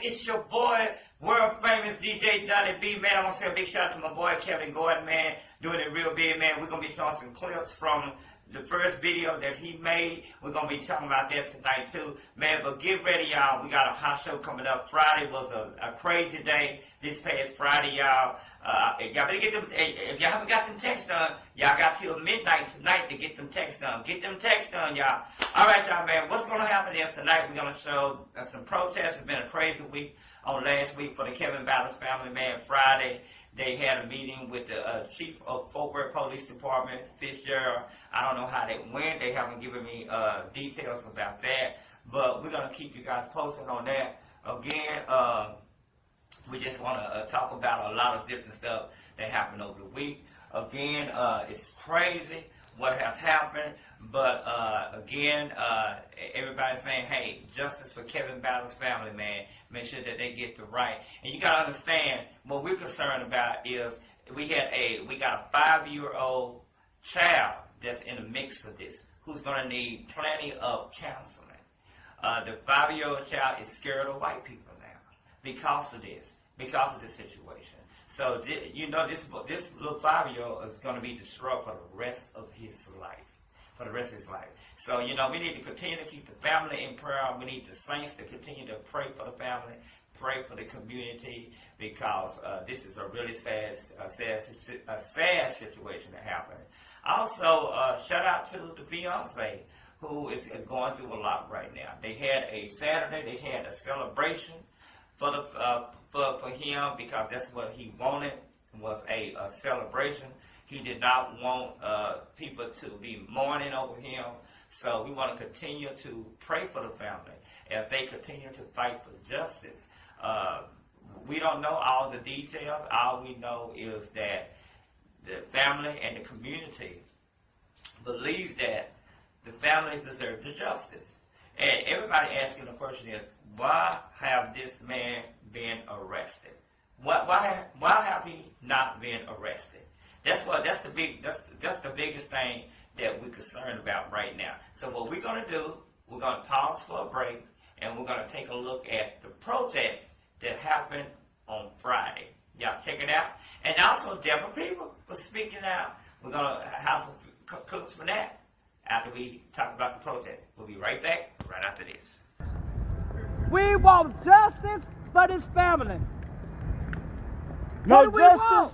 It's your boy, world famous DJ Johnny B, man. I want to say a big shout out to my boy Kevin Gordon, man, doing it real big, man. We're going to be showing some clips from the first video that he made. We're going to be talking about that tonight too, man. But get ready, y'all. We got a hot show coming up. Friday was a crazy day. This past Friday, y'all. Y'all better get them. If y'all haven't got them texts done, y'all got till midnight tonight to get them texts done. Get them texts done, y'all. All right, y'all, man. What's going to happen is tonight we're going to show some protests. It's been a crazy week on last week for the Kevin Ballas family, man. Friday, they had a meeting with the chief of Fort Worth Police Department, Fitzgerald. I don't know how they went. They haven't given me details about that. But we're going to keep you guys posted on that. Again, we just want to talk about a lot of different stuff that happened over the week. Again, it's crazy what has happened. But again, everybody's saying, hey, justice for Kevin Ballas' family, man. Make sure that they get the right. And you got to understand, what we're concerned about is we got a 5-year-old child that's in the mix of this, who's going to need plenty of counseling. The 5-year-old child is scared of white people now because of this situation. So, you know, this little 5-year-old is going to be destroyed for the rest of his life. So, you know, we need to continue to keep the family in prayer. We need the saints to continue to pray for the family, pray for the community, because this is a really sad situation that happened. Also, shout out to the fiance, who is going through a lot right now. They had a Saturday, they had a celebration for him, because that's what he wanted, was a celebration. He did not want people to be mourning over him. So we want to continue to pray for the family as they continue to fight for justice. We don't know all the details. All we know is that the family and the community believes that the families deserve the justice. And everybody asking the question is, why have this man been arrested? Why have he not been arrested? That's the biggest thing that we're concerned about right now. So what we're going to do, we're going to pause for a break, and we're going to take a look at the protest that happened on Friday. Y'all check it out. And also, Deborah people was speaking out. We're going to have some clips for that after we talk about the protest. We'll be right back right after this. We want justice for this family. No justice.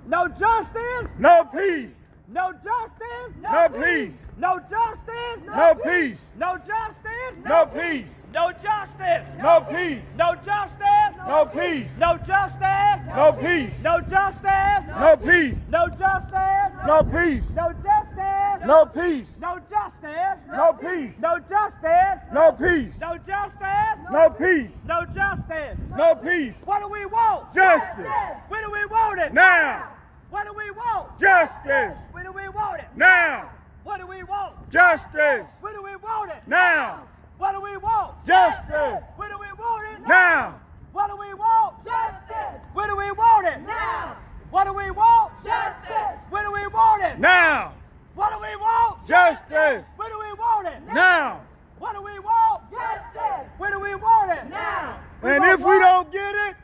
No justice. No peace. No justice. No peace. No justice. No peace. No justice. No peace. No justice. No peace. No justice. No peace. No justice. No peace. No justice. No peace. No justice. No peace. No justice. No peace. No justice. No peace. No justice. No peace. No justice. No peace. No justice. No peace. What do we want? Justice. When do we want it? Now. What do we want? Justice. When do we want it? Now. What do we want? Justice. When do we want it? Now. What do we want? Justice. When do we want it? Now. What do we want? Justice. When do we want it? Now. What do we want? Justice. When do we want it? Now. What do we want? Justice. When do we want it? Now. What do we want? Justice. When do we want it? Now. And if we don't get it,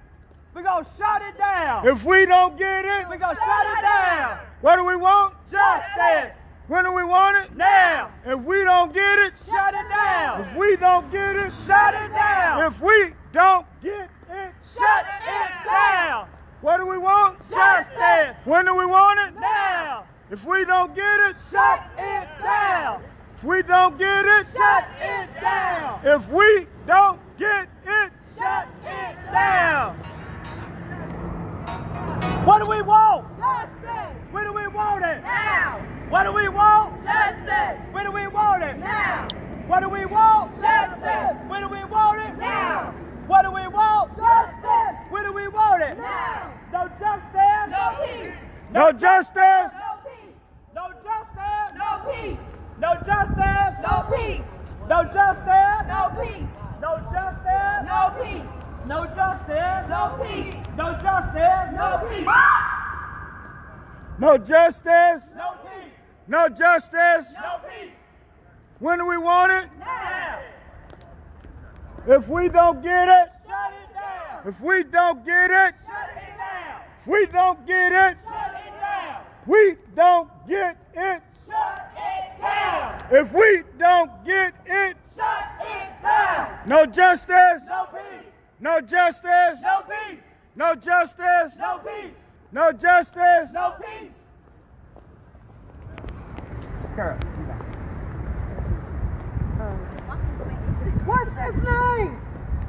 we're going to shut it down. if we don't get it, We're going to shut it down. what do we want? Justice. When do we want it? Now. If we don't get it, Shut it down. if we don't get it, Shut it down. if we don't get it, Shut it down. what do we want? Justice. When do we want it? Now. If we don't get it, Shut it down. if we don't get it, Shut it down. if we don't get it, Shut it down. What do we want? Justice. When do we want it? Now. What do we want? Justice. When do we want it? Now. What do we want? Justice. When do we want it? Now. What do we want? Justice. When do we want it? Now. No justice. No peace. no justice, No peace. No justice. No peace. No justice. No peace. No justice. No peace. No justice. No peace. No justice. No peace. No justice. No peace. no justice, No peace. no justice. No peace. When do we want it? Now. If we don't get it, Shut it down. if we don't get it, Shut it down. if we don't get it, Shut it down. we don't get it. Shut it down. If we don't get it, Shut it down. no justice, No peace. no justice, No peace. no justice, No peace. no justice. No peace. What's his name?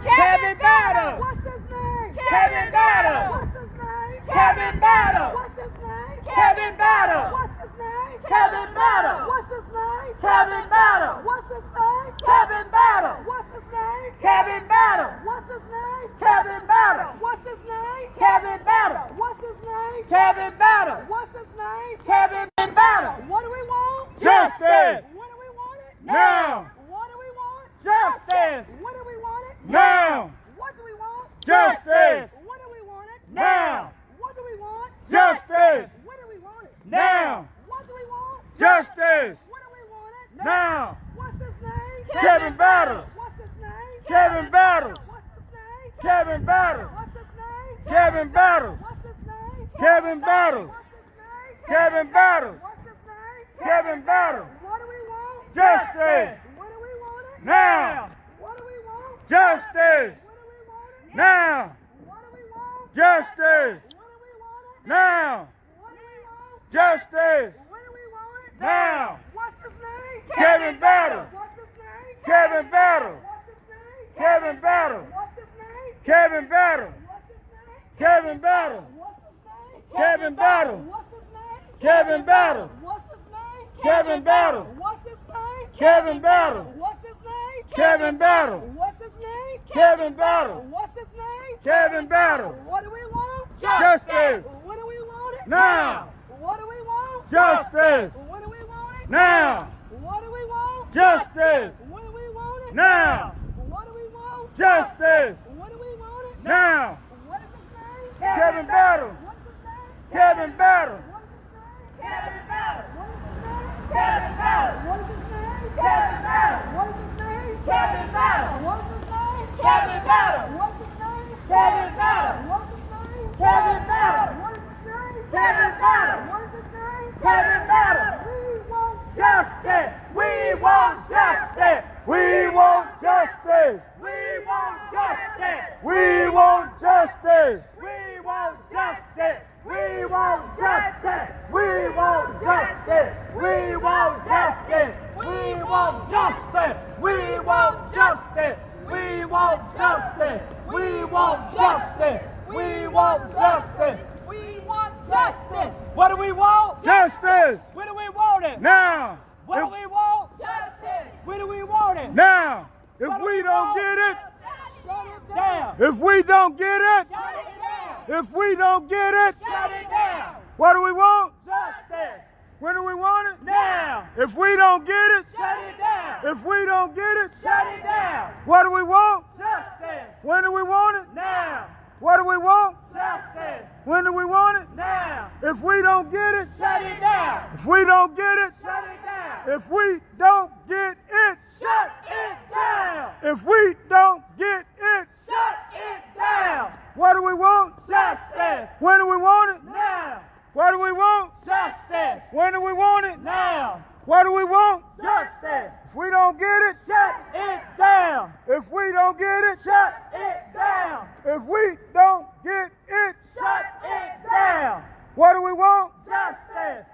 Kevin Battle. What's his name? Kevin Battle. What's his name? Kevin Battle. What's his name? Kevin Battle. What's his name? Kevin Battle. What's his name? Kevin Battle. What's his name? Kevin Battle. What's his name? Kevin Battle. What's his name? Kevin Battle. What's his name? Kevin Battle. What's his name? Kevin Battle. What's his name? Kevin Battle. What do we want? Justice. When do we want it? Now, What do we want? Justice. When do we want it? now, What do we want? justice, When do we want it? Now. What do we want? justice, When do we want it? now, What do we want? justice, When do we want it? now. What's his name? Kevin Battle, What's his name? Kevin Battle, What's his name? Kevin Battle, What's his name? Kevin Battle, What's his name? Kevin Battle, What's his name? Kevin Battle, What's his name? Kevin Battle, What do we want? justice, When do we want it? now, What do we want? justice, When do we want it? now, What do we want? justice, When do we want it? now, What do we want? justice, When do we want it? now, What's his name? Kevin Battle, What's his name? Kevin Battle, What's his name? Kevin Battle, What's his name? Kevin Battle, What's his name? Kevin Battle, What's his name? Kevin Battle, What's his name? Kevin Battle, What's his name? Kevin Battle, What's his name? Kevin Battle, What's his name? Kevin Battle, What's his name? Kevin Battle, What's his name? Kevin Battle, What do we want? justice, When do we want it? now, What do we want? justice, When do we want it? now, What do we want? justice, When do we want it? now, What do we want? justice, When do we want it? now, What is his name? Kevin Battle, What's his name? Kevin Battle, What is his name? Kevin Battle. What is his name? Kevin Battle. What is his name? Kevin Battle. What is his name? Kevin Battle. What is his name? Kevin Battle. What's his name? Kevin Battle. What's his name? Kevin Battle. What is his name? Kevin Battle. What is his name? Kevin Battle. We want justice, we want justice, we want justice, We want justice. we want justice, We want justice. We want justice. We want justice. We want justice. We want justice. We want justice. We want justice. We want justice. We want justice. We want justice. What do we want? justice, Where do we want it? now, What do if, we want? justice. Where do we want it? now, if we don't get it, Shut it down. Down. if we don't get it, Shut it down. if we don't get it, Shut it down. what do we want? Justice. When do we want it? Now. If we don't get it, Shut it down. if we don't get it, Shut it down. what do we want? Justice. When do we want it? Now. What do we want? Justice. When do we want it? Now. If we don't get it, Shut it down. if we don't get it, Shut it down. if we don't get it, Shut it down. if we don't get it, Shut it down. what do we want? Justice. When do we want it? Now. What do we want? Justice. When do we want it? Now. What do we want? Justice. If we don't get it, Shut it down. if we don't get it, Shut it down. if we don't get it, Shut it down. what do we want? Justice.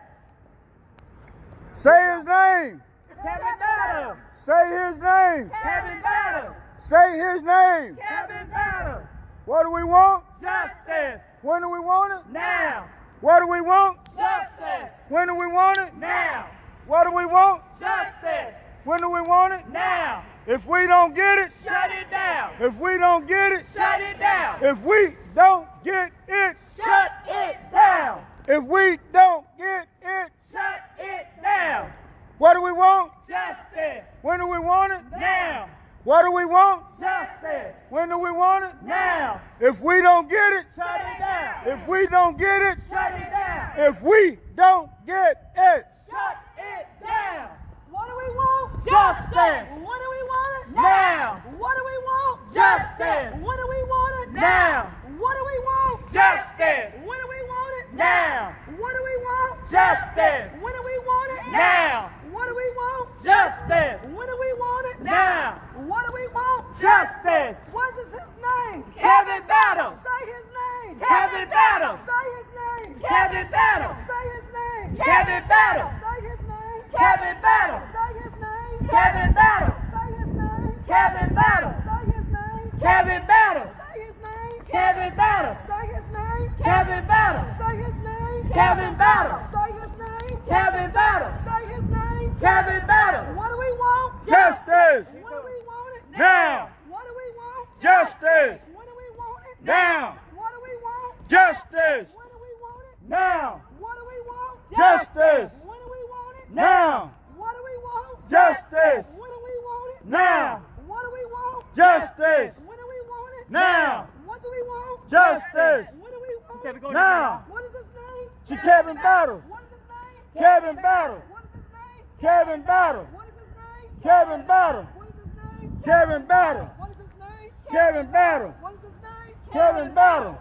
Say his name. Kevin Battle. Say his name. Kevin Battle. Say his name. Kevin Battle. What do we want? Justice. When do we want it? Now. What do we want? Justice. When do we want it? Now. What do we want? Justice. When do we want it? Now. If we don't get it, Shut it down. if we don't get it, Shut it down. if we don't get it, Shut it down. if we don't get it, Shut it down. what do we want? Justice. When do we want it? Now. What do we want? Justice. When do we want it? Now. If we don't get it, Shut it down. if we don't get it, Shut it down. if we don't get it, Shut it down. What do we want? Justice. When do we want it? Now. What do we want? Justice. When do we want it? Now. What do we want? Justice. When do we want it? Now. What do we want? Justice. When do we want it? Now. What do we want? Justice. When do we want it? Now. What do we want? Justice. What is his name? Kevin Battle. Say his name. Kevin Battle. Say his name. Kevin Battle. Say his name. Kevin Battle. Say his name. Kevin Battle. Say his name. Kevin Battle. Say his name. Kevin Battle. Say his name. Kevin Battle. Say his name. Kevin Battle. Say his name. Kevin Battle. Say his name. Kevin Battle. Say his name. Kevin Battle. Say his name. Kevin Battle. What do we want? Justice. When do we want it? Now. What do we want? Justice. When do we want it? Now. What do we want? Justice. When do we want it? Now. What do we want? Justice. When do we want it? Now. What do we want? Justice. When do we want it? Now. What do we want? Justice. When do we want it? Now. What do we want? Justice. When do we want it? Now. What is his name? To Kevin Battle. What is his name? Kevin Battle. What is his name? Kevin Battle. What is his name? Kevin Battle. What is his name? Kevin Battle. What is his name? Kevin Battle. What is his name? Kevin Battle.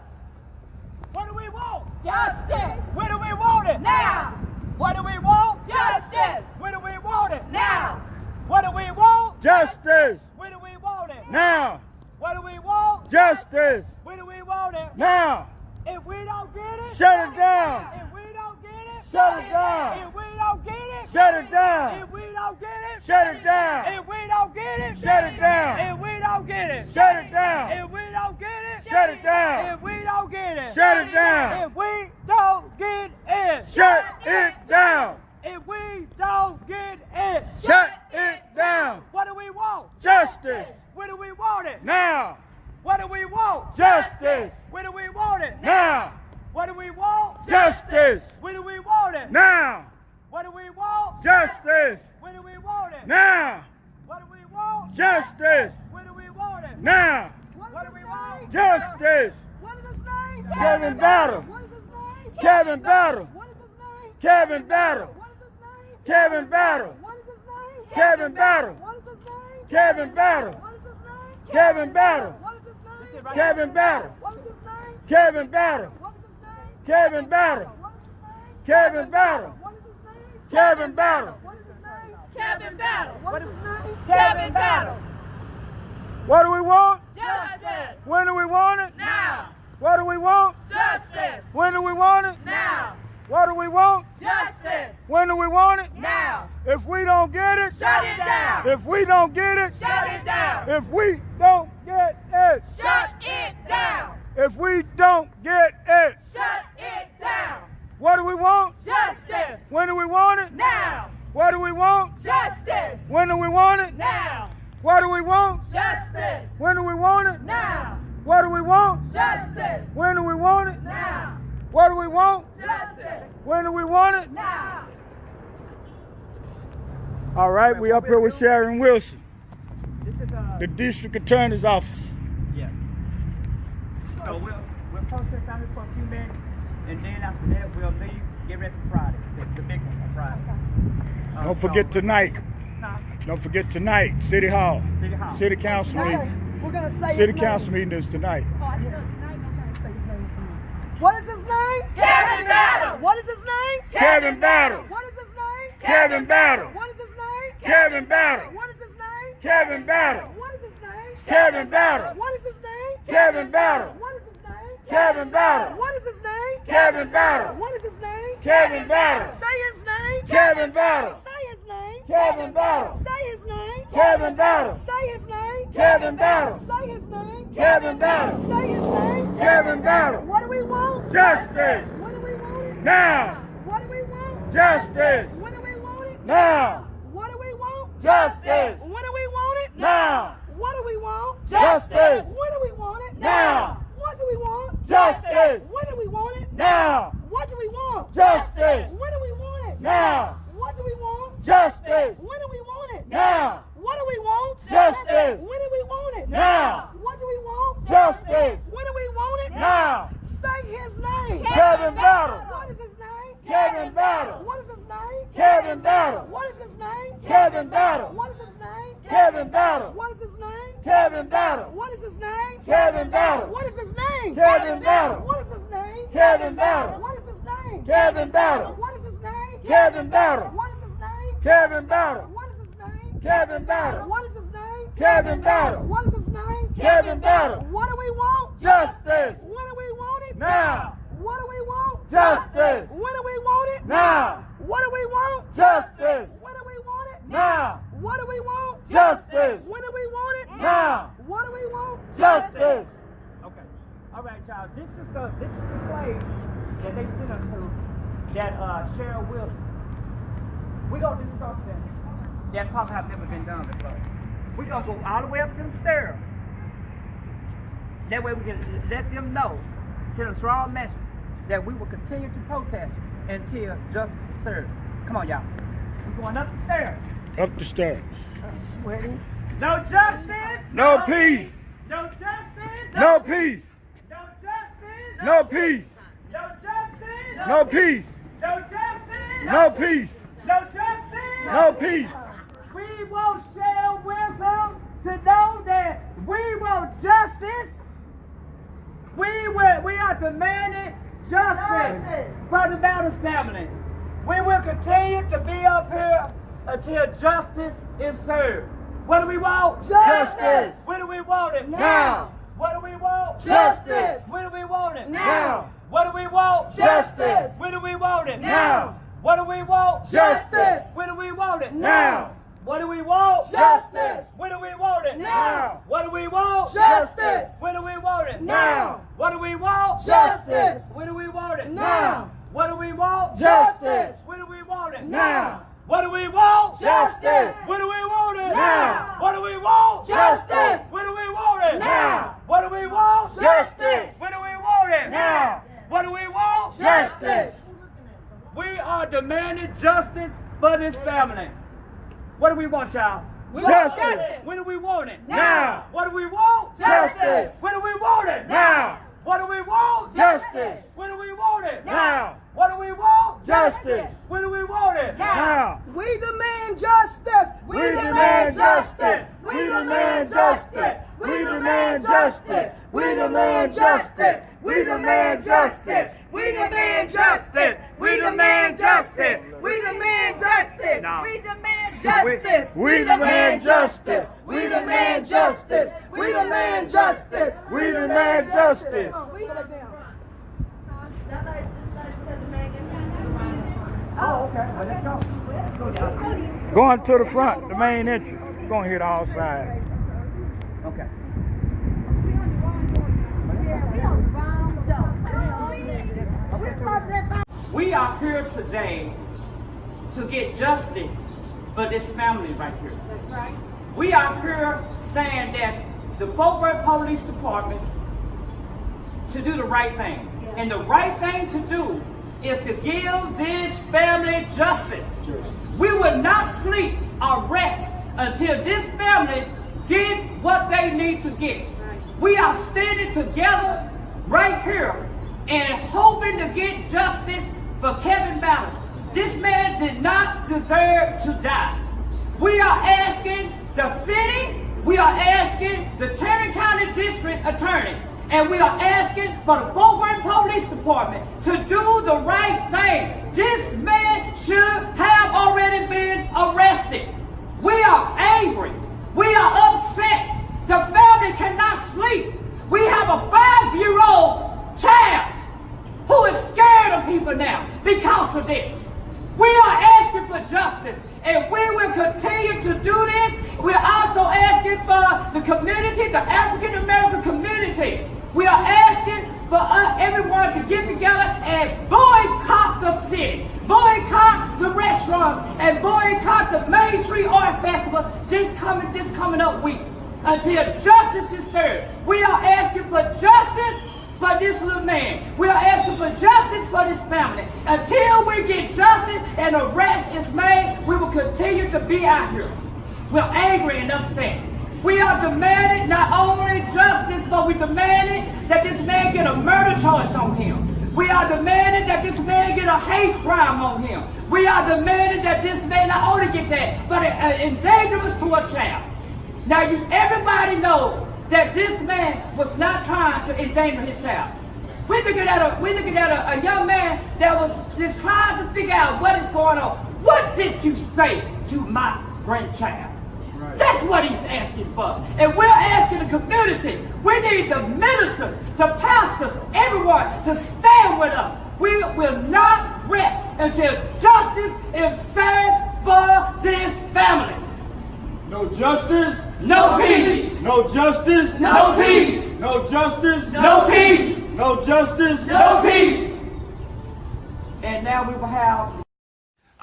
What do we want? Justice. When do we want it? Now. What do we want? Justice. When do we want it? Now. What do we want? Justice. When do we want it? Now. What do we want? Justice. When do we want it? Now. If we don't get it, Shut it down. if we don't get it, Shut it down. if we don't get it, Shut it down. if we don't get it, Shut it down. if we don't get it, Shut it down. if we don't get it, Shut it down. if we don't get it, Shut it down. if we don't get it, Shut it down. if we don't get it, Shut it down. if we don't get it, Shut it down. what do we want? Justice. When do we want it? Now. What do we want? Justice. When do we want it? Now. What do we want? Justice. When do we want it? Now. What do we want? Justice. When do we want it? Now. What do we want? Justice. When do we want it? Now. What do we want? Justice. What is his name? Kevin Battle. What is his name? Kevin Battle. What is his name? Kevin Battle. What is his name? Kevin Battle. What is his name? Kevin Battle. What is his name? Kevin Battle. What is his name? Kevin Battle. What is his name? Kevin Battle. What is his name? Kevin Battle. What is his name? Kevin Battle. What is his name? Kevin Battle. What is his name? Kevin Battle. What is his name? Kevin Battle. What is his name? Kevin Battle. What do we want? Justice. When do we want it? Now. What do we want? Justice. When do we want it? Now. What do we want? Justice. When do we want it? Now. If we don't get it, Shut it down. if we don't get it, Shut it down. if we don't get it, Shut it down. if we don't get it, Shut it down. what do we want? Justice. When do we want it? Now. What do we want? Justice. When do we want it? Now. What do we want? Justice. When do we want it? Now. What do we want? Justice. When do we want it? Now. What do we want? Justice. When do we want it? Now. All right, we up here with Sharon Wilson, This is the district attorney's office. yeah. So we'll process out here for a few minutes, and then after that we'll leave. Get ready for Friday, the big one on Friday. Don't forget tonight. Don't forget tonight, City Hall. City Hall. City Council meeting. We're gonna say City his Council name. meeting is tonight. Oh, I didn't know tonight. I'm gonna say his name. What is his name? Kevin Battle. What is his name? Kevin Battle. What is his name? Kevin Battle. What is his name? Kevin Battle. What is his name? Kevin Battle. What is his name? Kevin Battle. What is his name? Kevin Battle. What is his name? Kevin Battle. What is his name? Kevin Battle. What is his name? Kevin Battle. Say his name. Kevin Battle. Say his name. Kevin Battle. Say his name. Kevin Battle. Say his name. Kevin Battle. Say his name. Kevin Battle. Say his name. Kevin Battle. What do we want? Justice. What do we want it? Now. What do we want? Justice. When do we want it? Now. What do we want? Justice. When do we want it? Now. What do we want? Justice. When do we want it? Now. What do we want? Justice. When do we want it? Now. What do we want? Justice. When do we want it? Now. What do we want? Justice. When do we want it? Now. What do we want? Justice. When do we want it? Now. What do we want? Justice. When do we want it? Now. Say his name. Kevin Battle. What is his name? Kevin Battle. What is his name? Kevin Battle. What is his name? Kevin Battle. What is his name? Kevin Battle. What is his name? Kevin Battle. What is his name? Kevin Battle. What is his name? Kevin Battle. What is his name? Kevin Battle. What is his name? Kevin Battle. What is his name? Kevin Battle. What is his name? Kevin Battle. What is his name? Kevin Battle. What is his name? Kevin Battle. What is his name? Kevin Battle. What do we want? Justice. When do we want it? Now. What do we want? Justice. When do we want it? Now. What do we want? Justice. When do we want it? Now. What do we want? Justice. When do we want it? Now. What do we want? Justice. Okay. All right, y'all. This is the place that they sent us to. That Cheryl Wilson. We gonna do something that probably have never been done before. We gonna go all the way up to the stairs. That way we can let them know, send a strong message that we will continue to protest until justice is served. Come on, y'all. We're going up the stairs. Up the steps. Sweating. No justice. No peace. No justice. No peace. No justice. No peace. No justice. No peace. No justice. No peace. No justice. No peace. We want Cheryl Wilson to know that we want justice. We are demanding justice for the Battles family. We will continue to be up here until justice is served. What do we want? Justice. When do we want it? Now. What do we want? Justice. When do we want it? Now. What do we want? Justice. When do we want it? Now. What do we want? Justice. When do we want it? Now. What do we want? Justice. When do we want it? Now. What do we want? Justice. When do we want it? Now. What do we want? Justice. When do we want it? Now. What do we want? Justice. When do we want it? Now. What do we want? Justice. When do we want it? Now. What do we want? Justice. When do we want it? Now. What do we want? Justice. When do we want it? Now. What do we want? Justice. We are demanding justice for this family. What do we want, y'all? Justice. When do we want it? Now. What do we want? Justice. When do we want it? Now. What do we want? Justice. When do we want it? Now. What do we want? Justice. When do we want it? Now. We demand justice. We demand justice. We demand justice. We demand justice. We demand justice. We demand justice. We demand justice. We demand justice. We demand justice. No. We demand Justice. We demand justice. We demand justice. We demand justice. We demand justice. We let down. Oh, okay. Well, let's go. Let's go, y'all. Going to the front, the main entrance. Gonna hit all sides. Okay. We are here today to get justice for this family right here. That's right. We are here saying that the Fort Worth Police Department to do the right thing. Yes. And the right thing to do is to give this family justice. We will not sleep or rest until this family get what they need to get. We are standing together right here and hoping to get justice for Kevin Battles. This man did not deserve to die. We are asking the city, we are asking the Tarrant County District Attorney, and we are asking for the Fort Worth Police Department to do the right thing. This man should have already been arrested. We are angry. We are upset. The family cannot sleep. We have a 5-year-old child who is scared of people now because of this. We are asking for justice, and we will continue to do this. We're also asking for the community, the African American community. We are asking for everyone to get together and boycott the city, boycott the restaurants, and boycott the Main Street Art Festival this coming up week until justice is served. We are asking for justice for this little man. We are asking for justice for this family. Until we get justice and arrest is made, we will continue to be out here. We're angry and upset. We are demanding not only justice, but we demanding that this man get a murder charge on him. We are demanding that this man get a hate crime on him. We are demanding that this man not only get that, but endangerment to a child. Now, everybody knows that this man was not trying to endanger his child. We're looking at a young man that was just trying to figure out what is going on. What did you say to my grandchild? Right. That's what he's asking for. And we're asking the community. We need the ministers, the pastors, everyone to stand with us. We will not rest until justice is served for this family. No justice, no peace. no justice, No peace. no justice, No peace. no justice, No peace. And now we will have.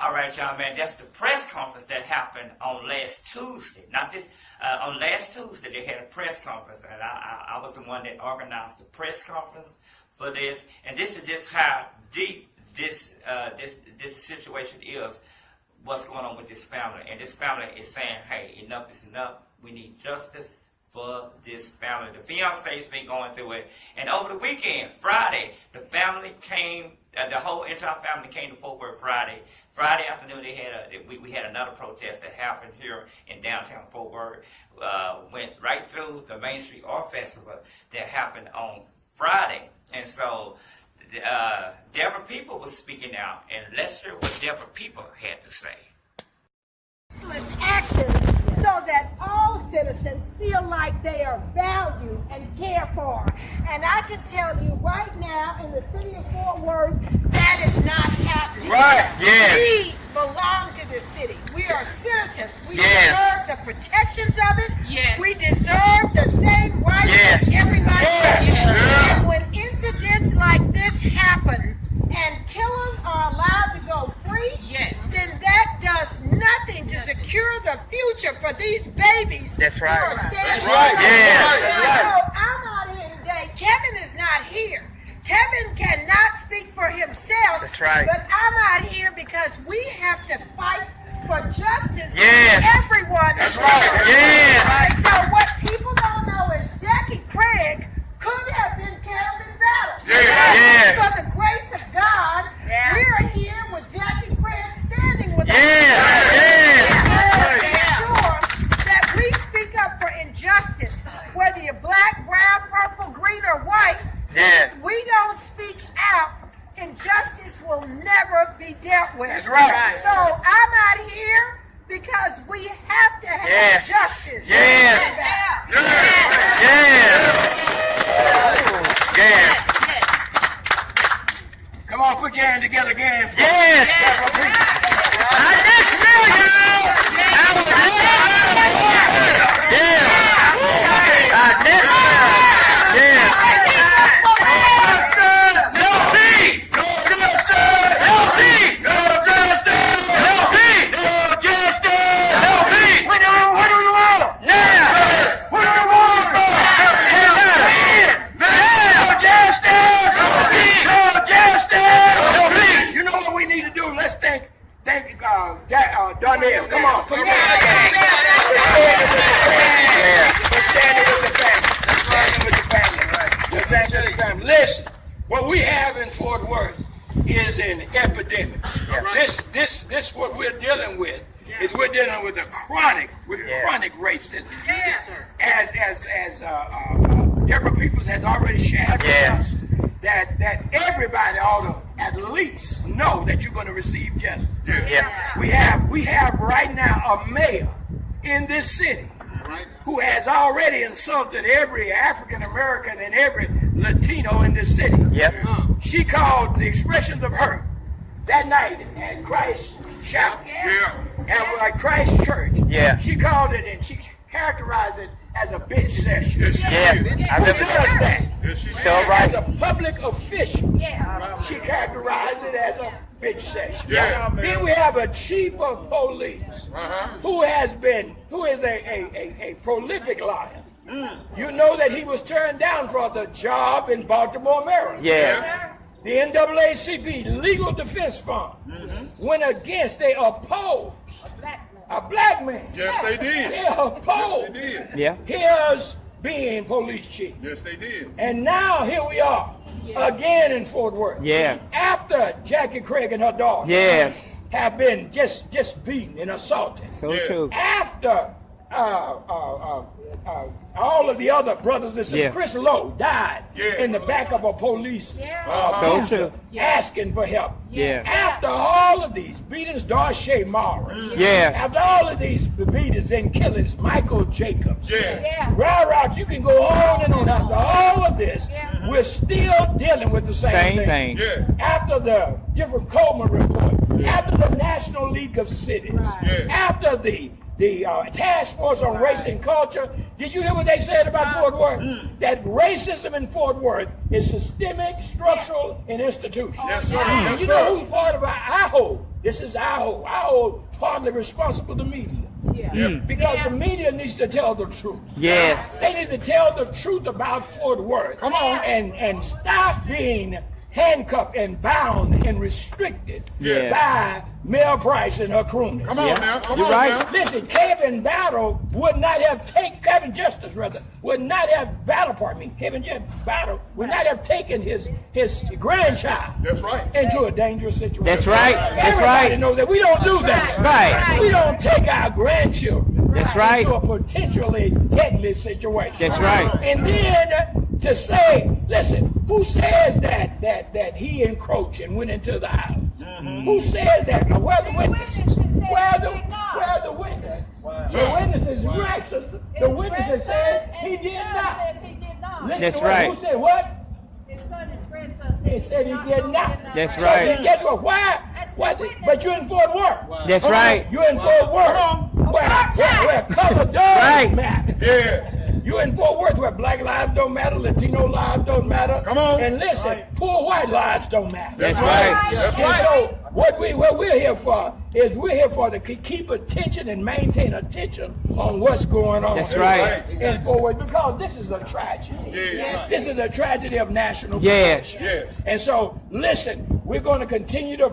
All right, y'all, man. That's the press conference that happened on last Tuesday. Not this. On last Tuesday, they had a press conference, and I was the one that organized the press conference for this. And this is just how deep this situation is. What's going on with this family? And this family is saying, "Hey, enough is enough. We need justice for this family." The fiance's been going through it, and over the weekend, Friday, the family came. The whole entire family came to Fort Worth Friday. Friday afternoon, we had another protest that happened here in downtown Fort Worth. Went right through the Main Street Art Festival that happened on Friday. And so Deborah People was speaking out, and let's hear what Deborah People had to say. Actions so that all citizens feel like they are valued and cared for. And I can tell you right now in the city of Fort Worth, that is not happening. Right, yes. We belong to this city. We are citizens. We deserve the protections of it. Yes. We deserve the same rights as everybody else. And when incidents like this happen and killers are allowed to go free, then that does nothing to secure the future for these babies. That's right. Who are standing right. So I'm out here today. Kevin is not here. Kevin cannot speak for himself. That's right. But I'm out here because we have to fight for justice Yes. for everyone. That's right. Yes. And so what people don't know is Jackie Craig could have been killed in battle. Yes. For the grace of God, we are here with Jackie Craig standing with us. Yes. And ensure that we speak up for injustice, whether you're black, brown, purple, green, or white. Yes. If we don't speak out, injustice will never be dealt with. That's right. So I'm out here because we have to have justice. Yes. Yes. Yes. Come on, put your hands together again. Yes. I just knew you. I was yes. I just knew. Yes. No peace. No justice. No peace. No justice. No peace. No justice. No peace. What do you want? Now. What do you want? Now. Justice! No peace. No justice! No peace. You know what we need to do? Let's thank Donnell. Come on. Put your hands Let's stand with the family. Let's stand with the family. Listen, what we have in Fort Worth is an epidemic. This what we're dealing with is we're dealing with chronic racism. As Deborah Peoples has already shared with us, that everybody ought to at least know that you're going to receive justice. We have right now a mayor in this city who has already insulted every African American and every Latino in this city. She called the expressions of hurt that night at Christ Shout. And like Christ Church. She called it and she characterized it as a bitch session. I remember that. So right. As a public official, she characterized it as a bitch session. Then we have a chief of police who is a prolific liar. You know that he was turned down for the job in Baltimore, Maryland. The NAACP Legal Defense Fund went against, they opposed a black man. Yes, they did. They opposed his being police chief. Yes, they did. And now here we are again in Fort Worth. After Jackie Craig and her daughter have been just beaten and assaulted. So true. After all of the other brothers and sisters. Yeah. Chris Lowe died in the back of a police cruiser asking for help. Yeah. After all of these beatings, Darche Morris. Yeah. After all of these beatings and killings, Michael Jacobs. Yeah. Rock, you can go on and on. After all of this, we're still dealing with the same thing. After the different Coleman report, after the National League of Cities, after the Task Force on Race and Culture, did you hear what they said about Fort Worth? That racism in Fort Worth is systemic, structural, and institutional. Yes, sir. And you know who's part of I hold? This is I hold. I hold partly responsible to media. Because the media needs to tell the truth. Yes. They need to tell the truth about Fort Worth. Come on. And stop being handcuffed and bound and restricted by Mel Price and her cronies. Come on now. Come You're on right. now. Listen, Kevin Justice would not have Battle would not have taken his grandchild That's right. into a dangerous situation. That's right. That's Everybody right. knows that we don't do that. Right. We don't take our grandchildren That's right. into a potentially deadly situation. That's right. And then to say, listen, who says that he encroached and went into the house? Who says that? Now, where are the witnesses? Where are the witnesses? The witnesses, right, sister. The witnesses said he did not. Listen That's to what- right. Who said what? His son and grandson He said he did not. That's So right. then guess what? Why? But you're in Fort Worth. That's right. You're in Fort Worth. Where color does Right. matter. Yeah. You're in Fort Worth where black lives don't matter, Latino lives don't matter. Come on. And listen, poor white lives don't matter. That's right. That's And right. so what we're here for is to keep attention and maintain attention on what's going on. That's right. In Fort Worth, because this is a tragedy. Yes. This is a tragedy of national Yes. proportion. Yes. And so, listen, we're going to continue to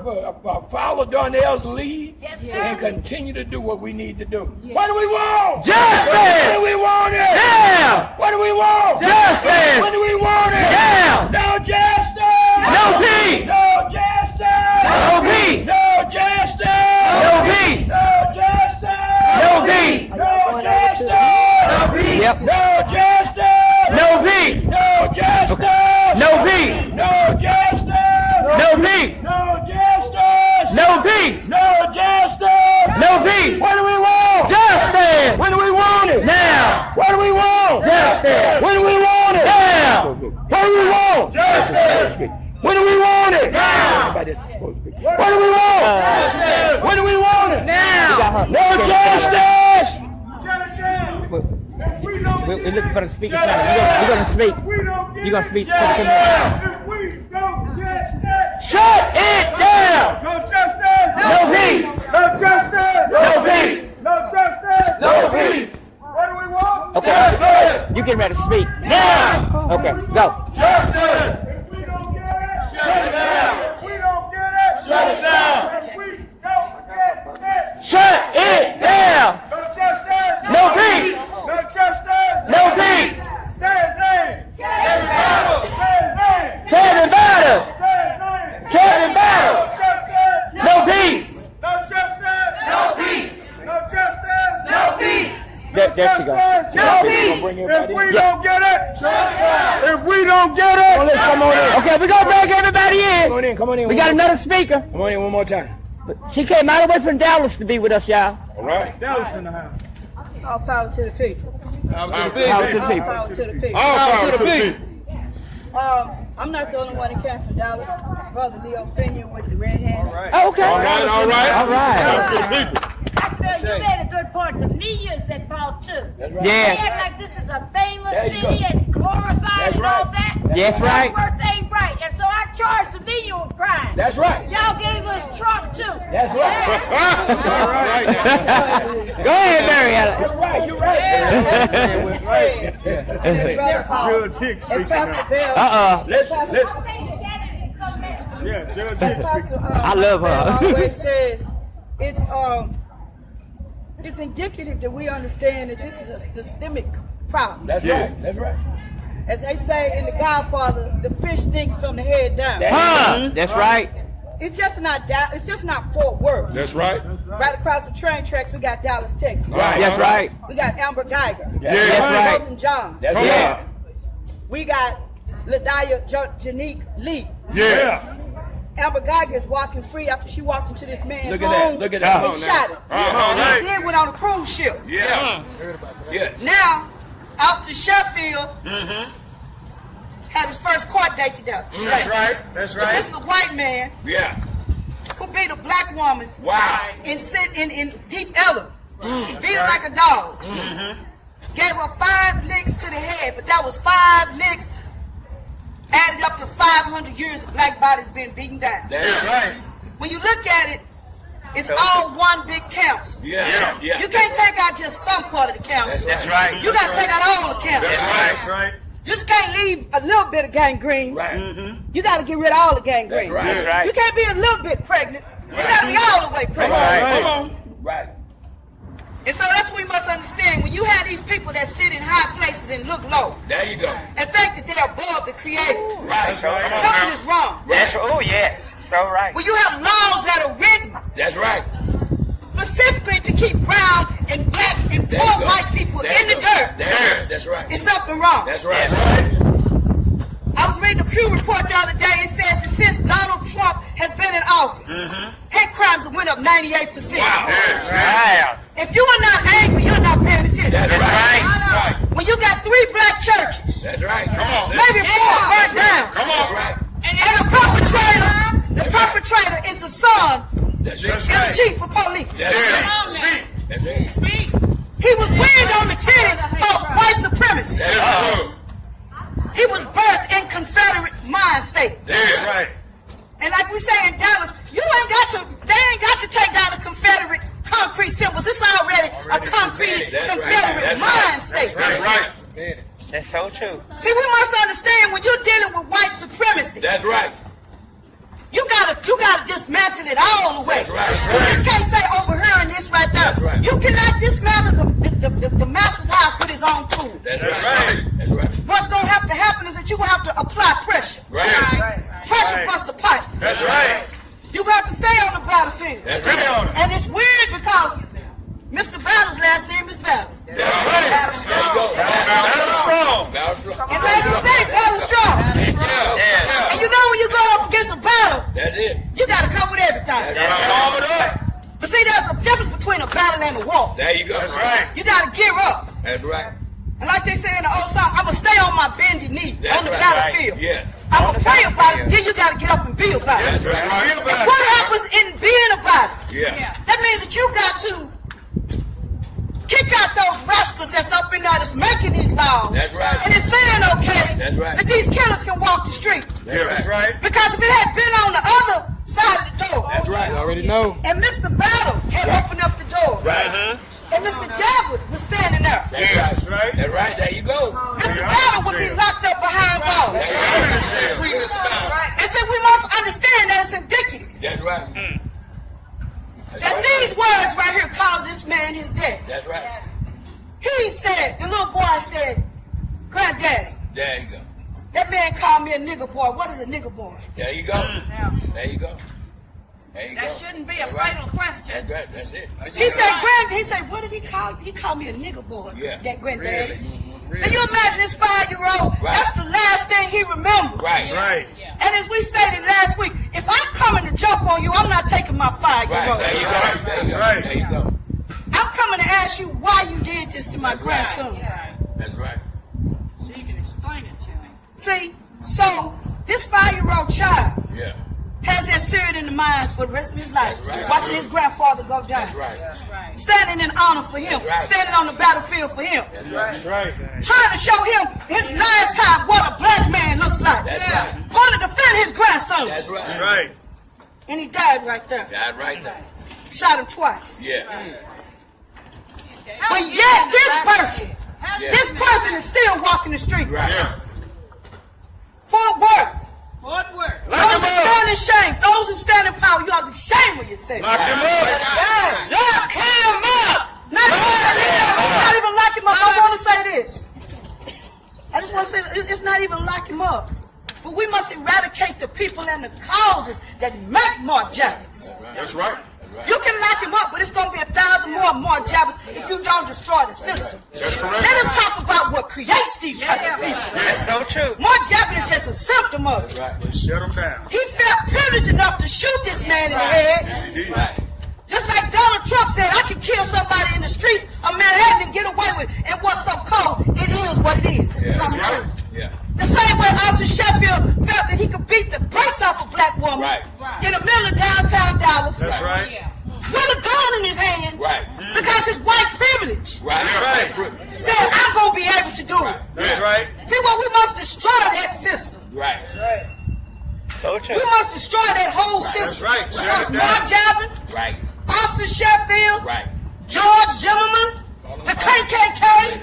follow Darnell's lead and continue to do what we need to do. What do we want? Justice! What do we want it? Yeah! What do we want? Justice! What do we want it? Yeah! No justice! No peace! No justice! No peace! No justice! No peace! No justice! No peace! No justice! No peace! Yep. No justice! No peace! No justice! No peace! No justice! No peace! No justice! No peace! No justice! No peace! What do we want? Justice! When do we want it? Now! What do we want? Justice! When do we want it? Now! What do we want? Justice! When do we want it? Now! What do we want? When do we want it? Now! No justice! Shut it down. If we don't We're get looking for the it, speaker. shut it You're down. gonna speak. If we don't get You're gonna it, speak. shut it Come down. If we don't get it, Shut it down! no justice. No peace! No justice. No peace! No justice. No peace! What do we want? Okay. Justice. You getting ready to speak. Now! Okay, go. Justice. If we don't get it, shut it down. If we don't get it, shut it down. If we don't get it, Shut it down! no justice. No peace! No justice. No peace! Say his name. Kevin Battle. Say his name. Kevin Battle! Say his name. Kevin Battle! No justice. No peace! No justice. No peace. No justice. No peace. There she goes. No peace. If we don't get it, if we don't get it, Come on in. Okay, we're gonna bring everybody Come in. on in. Come on in. We got another speaker. Come on in one more time. She came all the way from Dallas to be with us, y'all. all right. Dallas in the house. All power to the people. Power to the All people. power to the people. All power to the people. I'm not the only one that came from Dallas. Brother Leo Pena with the red hand. Oh, okay. All right. All right. All right. Power to the people. I feel you made a good point. The media is at fault too. They Yeah. act like this is a famous There you city go. and glorified That's and all right. that. Yes, right. Fort Worth ain't right. And so I charge the media with crime. That's right. Y'all gave us Trump too. That's right. All right. Go ahead, Barry Allen. You're right. You're right. And Pastor Bell. Listen. Yeah, Judge Hicks. I love her. always says it's indicative that we understand that this is a systemic problem. That's right. That's right. As they say in The Godfather, the fish stinks from the head down. Huh? That's right. It's just not Fort Worth. That's right. Right across the train tracks, we got Dallas, Texas. Right. That's right. We got Amber Geiger. That's right. Colton John. That's Yeah. right. We got Ladaya Janique Lee. Yeah. Amber Geiger is walking free after she walked into this man's Look at home that. Look at that. and shot him. Right. And then went on a cruise ship. Yeah. Yes. Now, Austin Sheffield had his first court date today. That's right. That's This is a white man Yeah. who beat a black woman Wow. in deep elbow. Beat her like a dog. Gave her 5 licks to the head, but that was 5 licks added up to 500 years of black bodies being beaten down. That's right. When you look at it, it's all one big council. Yeah. Yeah. You can't take out just some part of the council. That's right. You got to take out all the council. That's right. You just can't leave a little bit of gangrene. Right. You got to get rid of all the gangrene. That's right. That's right. You can't be a little bit pregnant. You got to be all the way pregnant. Right. Come on. Right. And so that's what we must understand. When you have these people that sit in high places and look low There you go. and think that they're above the Creator, Right. something is wrong. That's oh yes, so right. When you have laws that are written That's right. specifically to keep brown and black and There poor you go. white people There in you the go. dirt, That's right. it's something wrong. That's right. I was reading a Pew report the other day. It says that since Donald Trump has been in office, hate crimes have went up 98%. Wow. Wow. If you are not angry, you're not paying attention. That's right. Right. When you got 3 black churches, That's right. Come on. maybe 4 burnt down, Come That's on. right. and the perpetrator is the son That's it. and the chief of police. That's it. That's it. He was weaned on the tenet of white supremacy. That's right. He was birthed in Confederate mind state. That's right. And like we say in Dallas, they ain't got to take down the Confederate concrete symbols. It's already a concrete That's right. Confederate That's mind right. state. That's right. That's so true. See, we must understand when you're dealing with white supremacy, That's right. you gotta dismantle it all the way. That's right. You just can't say over here and this right there. That's right. You cannot dismantle the master's house with his own tool. That's right. That's right. What's gonna have to happen is that you're gonna have to apply pressure. Right. Pressure bust the pipe. That's right. You're gonna have to stay on the battlefield. That's right. And it's weird because Mr. Battle's last name is Battle. That's right. There you go. Battle strong. Battle strong. And like you say, Battle strong. Yeah. And you know when you go up against a battle, That's it. you gotta come with everything. Armored up. But see, there's a difference between a battle and a war. There you go. That's right. You gotta gear up. That's right. And like they say in the old song, I'ma stay on my bended knee That's on the right. battlefield. Yeah. I'ma pray about it, then you gotta get up and be about it. That's right. And what happens in being about it? Yeah. That means that you got to kick out those rascals that's up in there that's making these laws. That's right. And it's saying, okay, That's right. that these killers can walk the street. That's right. Because if it had been on the other side of the door, That's right. I already know. and Mr. Battle had opened up the door, Right. and Mr. Jabbard was standing there, That's right. That's right. There you go. Mr. Battle would be locked up behind walls. That's right. And so we must understand that it's indicative That's right. that these words right here cause this man his death. That's right. He said, the little boy said, Granddaddy, There you go. that man called me a nigger boy. What is a nigger boy? There you go. There you go. There you go. That shouldn't be a That's right. fatal question. That's right. That's it. He said, what did he call you? He called me a nigger boy, Yeah. that granddaddy. Really? Can you imagine this 5-year-old? Right. That's the last thing he remembers. Right. Right. And as we stated last week, if I'm coming to jump on you, I'm not taking my 5-year-old. Right. There you go. There you go. Right. There you go. I'm coming to ask you why you did this to my grandson. That's right. So you can explain it to him. See, so this 5-year-old child Yeah. has that seared in the mind for the rest of his life, That's right. watching his grandfather go down. That's right. Right. Standing in honor for him, That's right. standing on the battlefield for him, That's right. That's right. trying to show him his last time what a black man looks like. That's right. Going to defend his grandson. That's right. That's right. And he died right there. Died right there. Shot him twice. Yeah. But yet Yeah. this person is still walking the street. Right. Yeah. Fort Worth. Fort Worth. Those who stand in shame, those who stand in power, you ought to be ashamed of yourself. Lock him up. Lock him up! Not even lock him up. I want to say this. I just want to say it's not even lock him up. But we must eradicate the people and the causes that make more jackets. That's right. You can lock him up, but it's going to be 1,000 more jabbers if you don't destroy the system. That's correct. Let us talk about what creates these type of people. That's so true. More jabbing is just a symptom of it. Shut them down. He felt privileged enough to shoot this man in the head. Yes, he did. Just like Donald Trump said, I can kill somebody in the streets of Manhattan and get away with it. And what's so cold, it is what it is. That's right. Yeah. The same way Austin Sheffield felt that he could beat the brakes off a black woman in the middle of downtown Dallas That's right. with a gun in his hand because it's white privilege. Right. Said, I'm going to be able to do it. That's right. See, well, we must destroy that system. Right. So true. We must destroy that whole system. right. Because Shut it down. Mark Jabbin, Right. Austin Sheffield, Right. George Zimmerman, the KKK,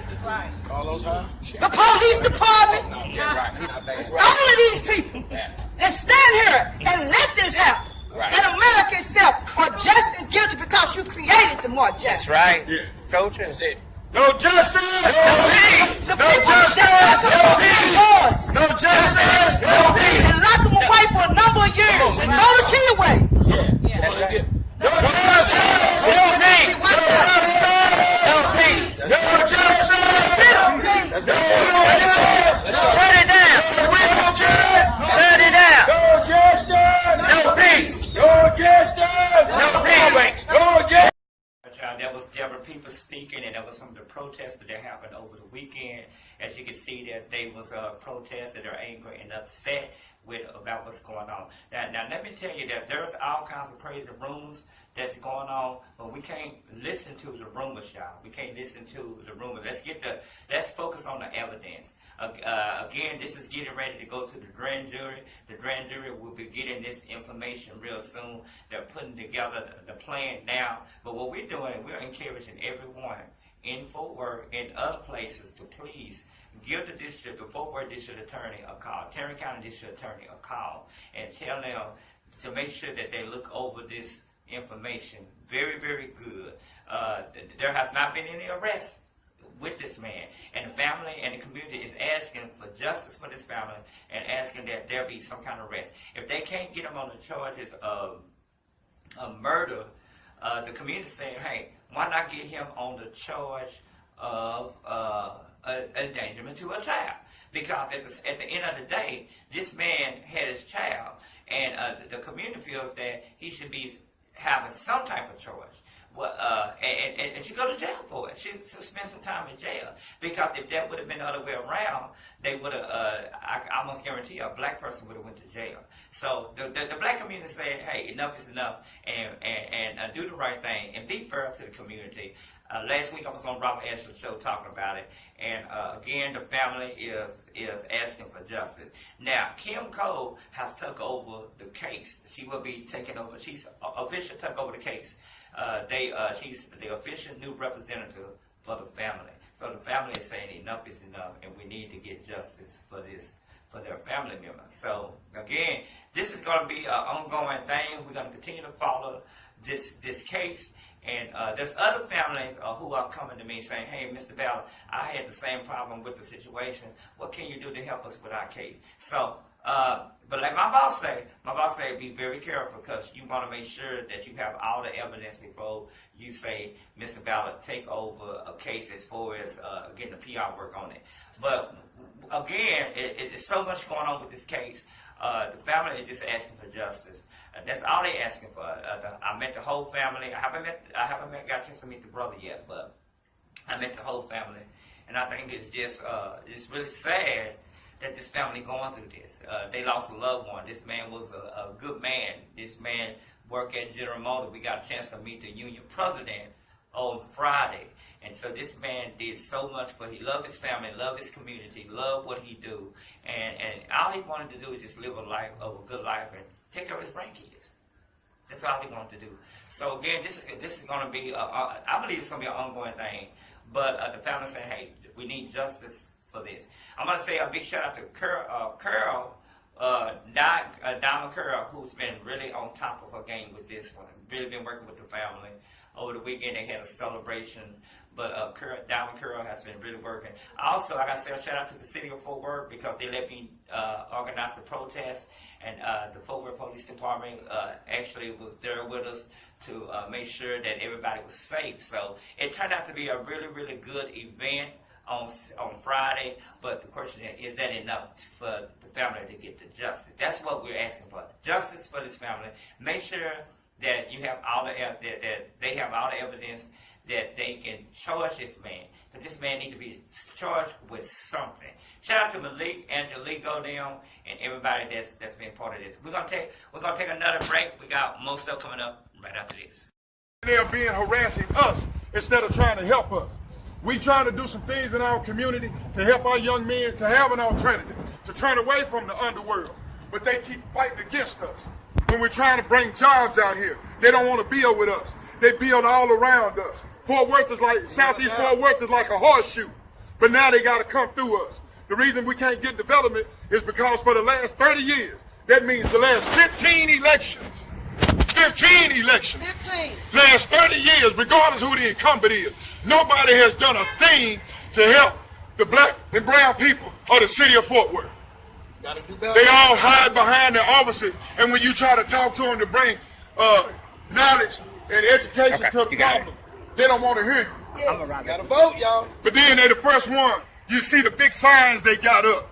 Call those huh? the police department, all of these people that stand here and let this happen. And America itself are just as guilty because you created the Mark Jabbin. That's right. Yeah. So true. That's it. No justice. No peace. The No people justice. that lock No up black peace. boys No justice. No peace. and lock them away for a number of years and go to Keyaway. No justice. No peace. We want that. No peace. No justice. Shut it down. Shut it down. No justice. No peace. No justice. No peace. No justice. That was Deborah people speaking, and that was some of the protests that happened over the weekend. As you can see, that they was protests that are angry and upset about what's going on. Now, let me tell you that there's all kinds of crazy rumors that's going on, but we can't listen to the rumors, y'all. We can't listen to the rumors. Let's focus on the evidence. Again, this is getting ready to go to the grand jury. The grand jury will be getting this information real soon. They're putting together the plan now. But what we're doing, we're encouraging everyone in Fort Worth and other places to please give the Fort Worth District Attorney a call, Tarrant County District Attorney a call, and tell them to make sure that they look over this information very, very good. There has not been any arrests with this man, and the family and the community is asking for justice for this family and asking that there be some kind of arrest. If they can't get him on the charges of murder, the community is saying, hey, why not get him on the charge of endangerment to a child? Because at the end of the day, this man had his child, and the community feels that he should be having some type of charge. Well, and she go to jail for it. She spend some time in jail, because if that would have been the other way around, they would have. I almost guarantee you, a black person would have went to jail. So the black community said, "Hey, enough is enough, and do the right thing and be fair to the community." Last week I was on Robert Ashley's show talking about it, and again the family is asking for justice. Now Kim Cole has took over the case. She will be taking over. She's officially took over the case. She's the official new representative for the family. So the family is saying enough is enough, and we need to get justice for their family members. So again, this is going to be an ongoing thing. We're going to continue to follow this case. And there's other families who are coming to me saying, hey, Mr. Ballard, I had the same problem with the situation. What can you do to help us with our case? So, but like my boss say, be very careful, because you want to make sure that you have all the evidence before you say, Mr. Ballard, take over a case as far as getting the PR work on it. But again, it's so much going on with this case. The family is just asking for justice. That's all they're asking for. I met the whole family. I haven't got a chance to meet the brother yet, but I met the whole family, and I think it's just it's really sad that this family going through this. They lost a loved one. This man was a good man. This man worked at General Motors. We got a chance to meet the union president on Friday. And so this man did so much for, he loved his family, loved his community, loved what he do. And all he wanted to do was just live a good life and take care of his grandkids. That's all he wanted to do. So again, this is going to be, I believe it's going to be an ongoing thing. But the family saying, hey, we need justice for this. I'm going to say a big shout out to Carol, Diamond Carol, who's been really on top of her game with this one. Really been working with the family. Over the weekend, they had a celebration but Diamond Curl has been really working. Also, I got to say a shout out to the city of Fort Worth because they let me organize the protest, and the Fort Worth Police Department actually was there with us to make sure that everybody was safe. So it turned out to be a really, really good event on Friday. But the question is that enough for the family to get the justice? That's what we're asking for. Justice for this family. Make sure that you have all that they have all the evidence that they can charge this man. But this man needs to be charged with something. Shout out to Malik, Angelico, them, and everybody that's been part of this. We're gonna take another break. We got more stuff coming up right after this. They're being harassing us instead of trying to help us. We trying to do some things in our community to help our young men to have an alternative, to turn away from the underworld. But they keep fighting against us. When we're trying to bring jobs out here, they don't want to build with us. They build all around us. Fort Worth is like, Southeast Fort Worth is like a horseshoe. But now they got to come through us. The reason we can't get development is because for the last 30 years, that means the last 15 elections. 15 elections. 15. Last 30 years, regardless who the incumbent is, nobody has done a thing to help the black and brown people of the city of Fort Worth. Gotta do better. They all hide behind their offices, and when you try to talk to them to bring knowledge and education to the problem, they don't want to hear you. Yes. Gotta vote, y'all. But then they're the first one. You see the big signs they got up.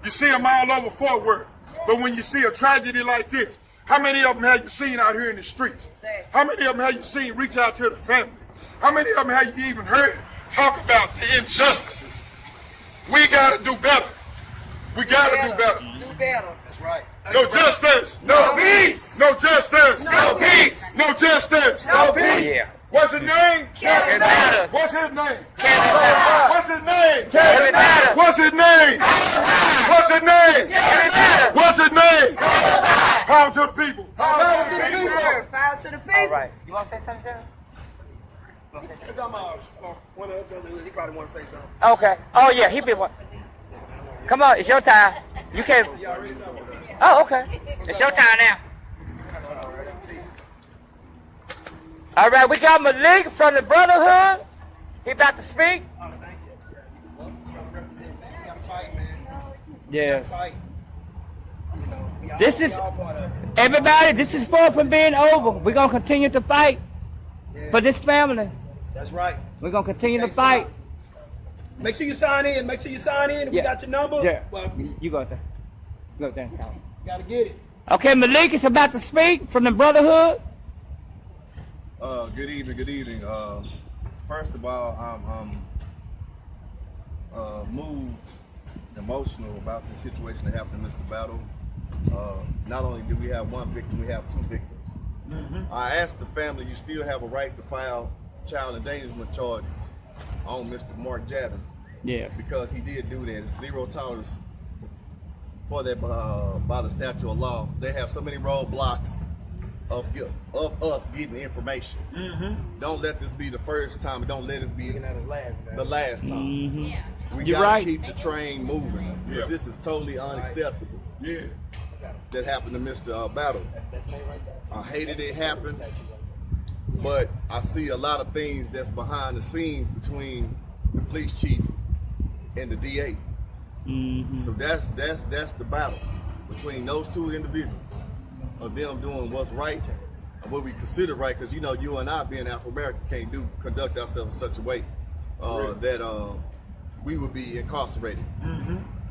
You see them all over Fort Worth. But when you see a tragedy like this, how many of them have you seen out here in the streets? How many of them have you seen reach out to the family? How many of them have you even heard talk about the injustices? We got to do better. We got to do better. Do better. That's right. No justice. No peace. No justice. No peace. No justice. No peace. Yeah. What's his name? Kevin Batters. What's his name? Kevin Batters. What's his name? Kevin Batters. What's his name? What's his name? Kevin Batters. What's his name? Power to the people. Power to the people. Power to the people. All right. You want to say something, Sharon? One of the others, he probably want to say something. Okay. Oh, yeah, he been one. Come on, it's your time. You can. Oh, okay. It's your time now. All right, we got Malik from the Brotherhood. He about to speak. Oh, thank you. You gotta represent, man. You gotta fight, man. Yeah. Fight. You know, This is we all part of it. everybody. This is far from being over. We're gonna continue to fight for this family. That's right. We're gonna continue to Can't fight. stop. Make sure you sign in. Make sure you sign in. If we got your number. Yeah. Well, You go there. Go there. you gotta get it. Okay, Malik is about to speak from the Brotherhood. Good evening. Good evening. First of all, I'm moved, emotional about the situation that happened to Mr. Battle. Not only do we have one victim, we have two victims. I asked the family, you still have a right to file child endangerment charges on Mr. Mark Jadden. Yes. Because he did do that. It's zero tolerance for that by the statute of law. They have so many roadblocks of us getting information. Don't let this be the first time, and don't let it be the last time. We You're gotta right. keep the train moving. Because this is totally unacceptable. That happened to Mr. Battle. I hated it happened, but I see a lot of things that's behind the scenes between the police chief and the DA. So that's the battle between those two individuals, of them doing what's right and what we consider right, because you know, you and I being Afro-American can't conduct ourselves in such a way that we would be incarcerated.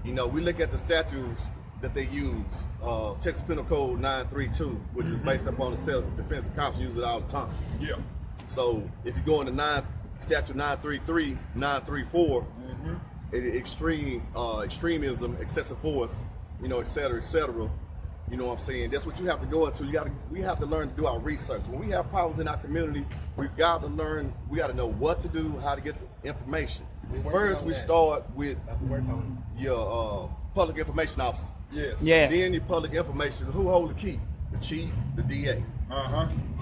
You know, we look at the statutes that they use, Texas Penal Code 932, which is based upon the self-defense. The cops use it all the time. So if you go into statute 933, 934, extremism, excessive force, you know, et cetera, et cetera. You know what I'm saying? That's what you have to go into. We have to learn to do our research. When we have problems in our community, we've got to learn, we got to know what to do, how to get the information. First, we start with your public information officer. Yeah. Then your public information, who hold the key? The chief, the DA.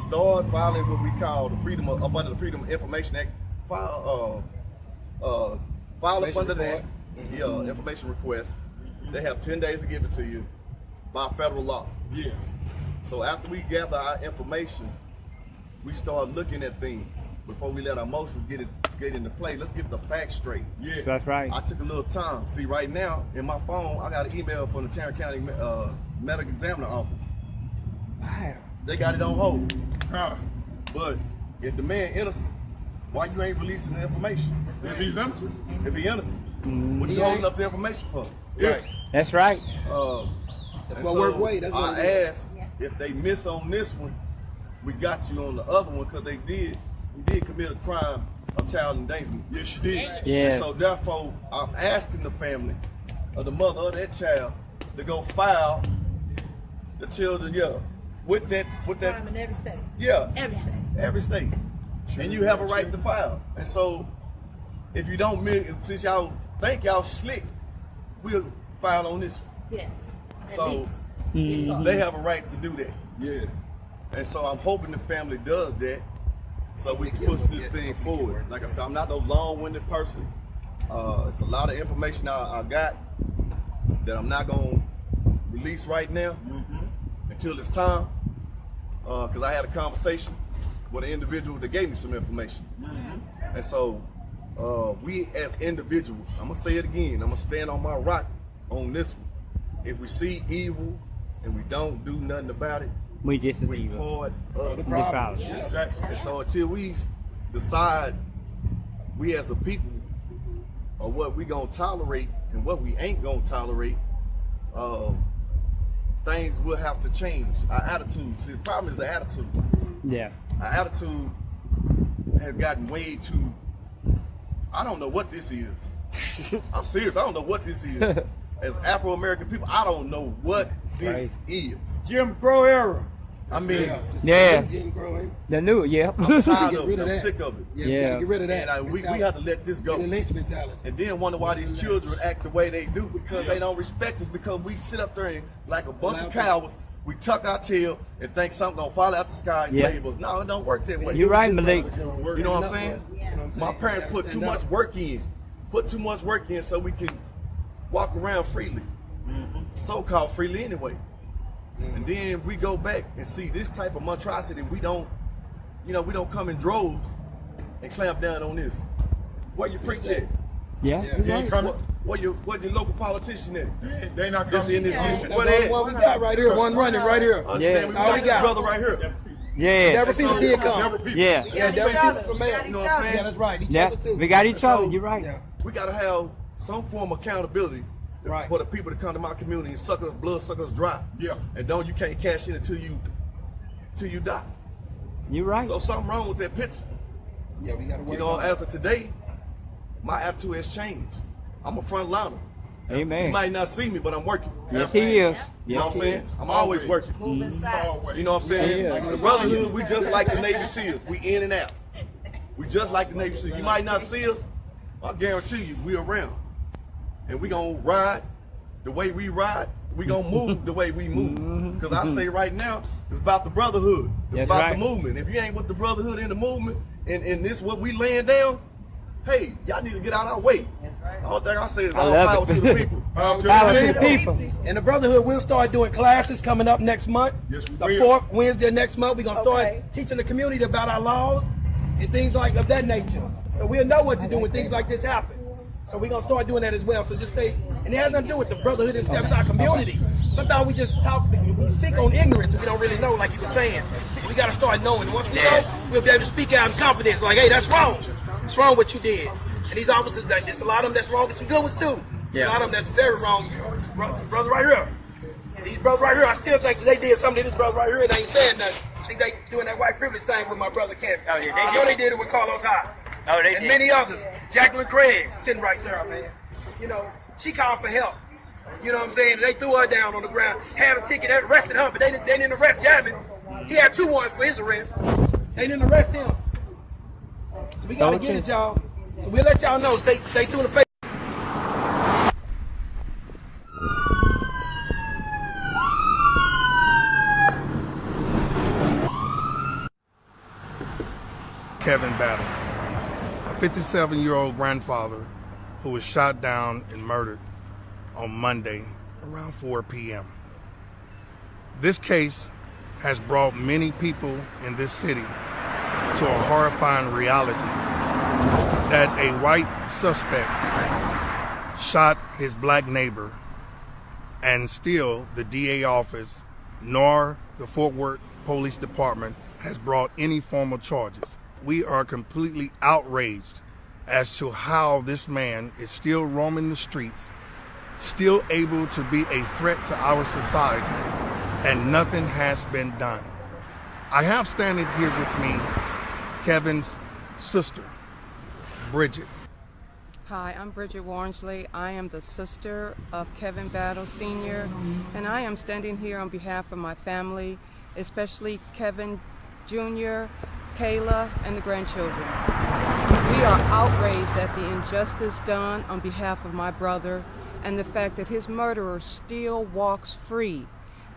Start filing what we call the under the Freedom of Information Act. File up under that, information request. They have 10 days to give it to you by federal law. So after we gather our information, we start looking at things before we let our emotions get into play. Let's get the facts straight. Yeah, that's right. I took a little time. See, right now in my phone, I got an email from the Tarrant County Medical Examiner Office. Wow. They got it on hold. But if the man innocent, why you ain't releasing the information? If he's innocent. If he innocent, what you holding up the information for? Yes. That's right. That's what work way. That's what I asked if they miss on this one, we got you on the other one because he did commit a crime of child endangerment. Yes, you did. Yeah. And so therefore, I'm asking the family of the mother of that child to go file the children, with that. Crime in every state. Yeah. Every state. Every state. And you have a right to file. And so, if you don't, since y'all think y'all slick, we'll file on this one. Yes. So, they have a right to do that. Yeah. And so I'm hoping the family does that so we can push this thing forward. Like I said, I'm not no long-winded person. It's a lot of information I got that I'm not going to release right now until it's time. Because I had a conversation with an individual that gave me some information. And so we as individuals, I'm going to say it again, I'm going to stand on my rock on this one. If we see evil and we don't do nothing about it, we just as evil. Report the problem. Yeah. Exactly. And so until we decide, we as a people, or what we gonna tolerate and what we ain't gonna tolerate, things will have to change. Our attitude. See, the problem is the attitude. Yeah. Our attitude has gotten way too. I don't know what this is. I'm serious. I don't know what this is. As Afro-American people, I don't know what this is. Jim Crow era. I mean, yeah. Jim Crow era. The new, yeah. I'm tired of it. rid of I'm that. sick of it. Yeah. Get rid of that. And we have to let this go. The lynch mentality. And then wonder why these children act the way they do because they don't respect us because we sit up there and like a bunch of cowards, we tuck our tail and think something gonna fall out the sky and save us. No, it don't work that way. You're right, Malik. You know what I'm saying? My parents put too much work in. So we can walk around freely. So-called freely anyway. And then we go back and see this type of monstrosity. We don't come in droves and clamp down on this. Where you preach at? Yeah. Where your local politician at? They not This coming. in this district. Where they at? One we got right here. One running right here. Understand? We got this brother right here. Yeah. Never people did come. Never people. Yeah. Yeah, never people from mayor. You know what I'm saying? Yeah, that's right. Each Yeah. other too. We got each other. So, You're right. Yeah. We gotta have some form of accountability Right. for the people to come to my community and suck us blood, suck us dry. Yeah. And you can't cash in until you die. You're right. So something wrong with that picture. Yeah, we gotta work. You know, on it. as of today, my attitude has changed. I'm a front liner. You Amen. might not see me, but I'm working. Yes, he is. You know what I'm saying? I'm always working. Moving silence. You know what I'm saying? Yeah. The brotherhood, we just like the Navy SEALs. We in and out. We just like the Navy SEALs. You might not see us, I guarantee you, we around. And we gonna ride the way we ride. We gonna move the way we move. Because I say right now, it's about the brotherhood. It's That's about right. the movement. If you ain't with the brotherhood in the movement, and this what we laying down, hey, y'all need to get out our way. The whole thing I say is all love power it. to the people. Power to the people. And the brotherhood will start doing classes coming up next month. Yes, we the will. fourth Wednesday of next month, we're gonna start Okay. teaching the community about our laws and things like of that nature. So we'll know what to do when things like this happen. So we're gonna start doing that as well. So just stay, and it has nothing to do with the brotherhood itself. It's our community. Sometimes we just we speak on ignorance and we don't really know, like you were saying. We gotta start knowing. Once we know, we'll be able to speak out in confidence. Like, hey, that's wrong. It's wrong what you did. And these officers, there's a lot of them that's wrong. There's some good ones too. There's a lot of them that's very wrong. Brother right here. These brothers right here, I still think they did something to this brother right here and they ain't saying nothing. I think they doing that white privilege thing with my brother Kevin. Oh, yeah, I know they did it with Carlos High. Oh, they And did. many others. Jacqueline Craig sitting right there, man. You know, she called for help. You know what I'm saying? They threw her down on the ground, had a ticket, arrested her, but they didn't arrest Javin. He had 2 warrants for his arrest. They didn't arrest him. So we gotta get it, y'all. So we'll let y'all know. Stay tuned to Facebook. Kevin Battle, a 57-year-old grandfather who was shot down and murdered on Monday around 4 p.m. This case has brought many people in this city to a horrifying reality that a white suspect shot his black neighbor, and still the DA office nor the Fort Worth Police Department has brought any formal charges. We are completely outraged as to how this man is still roaming the streets, still able to be a threat to our society, and nothing has been done. I have standing here with me Kevin's sister, Bridget. Hi, I'm Bridget Warnsley. I am the sister of Kevin Battle Sr., and I am standing here on behalf of my family, especially Kevin Jr., Kayla, and the grandchildren. We are outraged at the injustice done on behalf of my brother and the fact that his murderer still walks free.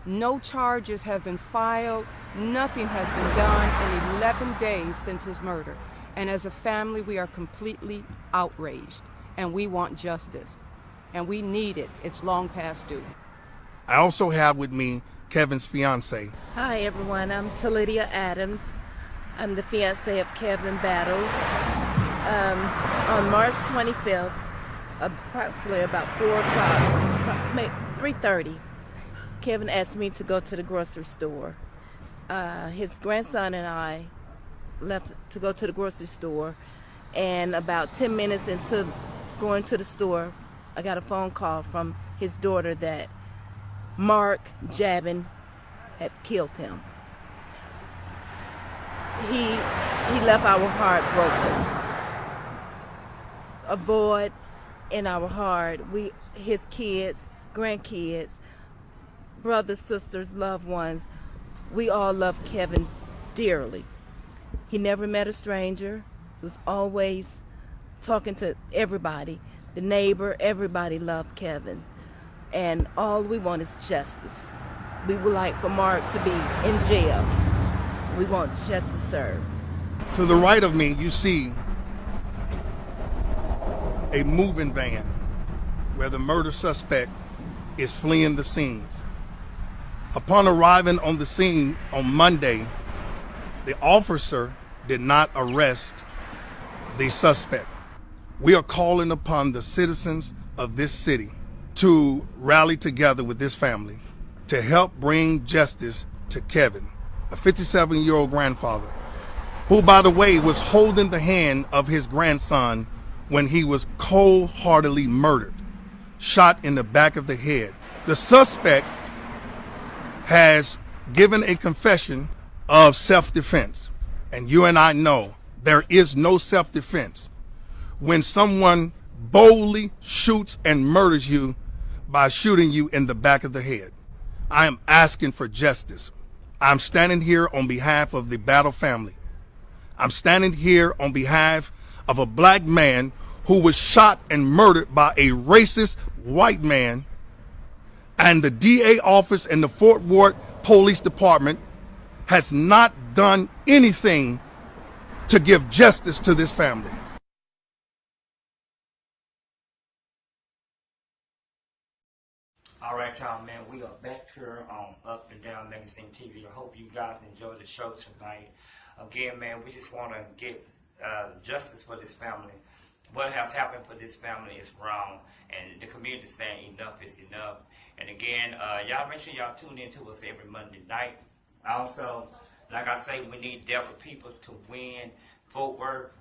No charges have been filed. Nothing has been done in 11 days since his murder. And as a family, we are completely outraged, and we want justice, and we need it. It's long past due. I also have with me Kevin's fiance. Hi everyone, I'm Talidia Adams. I'm the fiance of Kevin Battle. On March 25th, approximately about 4 o'clock, maybe 3:30, Kevin asked me to go to the grocery store. His grandson and I left to go to the grocery store, and about 10 minutes into going to the store, I got a phone call from his daughter that Mark Jabin had killed him. He left our heart broken, a void in our heart. His kids, grandkids, brothers, sisters, loved ones, we all love Kevin dearly. He never met a stranger. He was always talking to everybody. The neighbor, everybody loved Kevin. And all we want is justice. We would like for Mark to be in jail. We want justice served. To the right of me, you see a moving van where the murder suspect is fleeing the scenes. Upon arriving on the scene on Monday, the officer did not arrest the suspect. We are calling upon the citizens of this city to rally together with this family to help bring justice to Kevin, a 57-year-old grandfather, who, by the way, was holding the hand of his grandson when he was cold-heartedly murdered, shot in the back of the head. The suspect has given a confession of self-defense. And you and I know there is no self-defense when someone boldly shoots and murders you by shooting you in the back of the head. I am asking for justice. I'm standing here on behalf of the Battle family. I'm standing here on behalf of a black man who was shot and murdered by a racist white man, and the DA office and the Fort Worth Police Department has not done anything to give justice to this family. All right, y'all, man, we are back here on Up and Down Magazine TV. I hope you guys enjoyed the show tonight. Again, man, we just want to get justice for this family. What has happened for this family is wrong, and the community is saying enough is enough. And again, y'all make sure y'all tune in to us every Monday night. Also, like I say, we need Deborah people to win Fort Worth.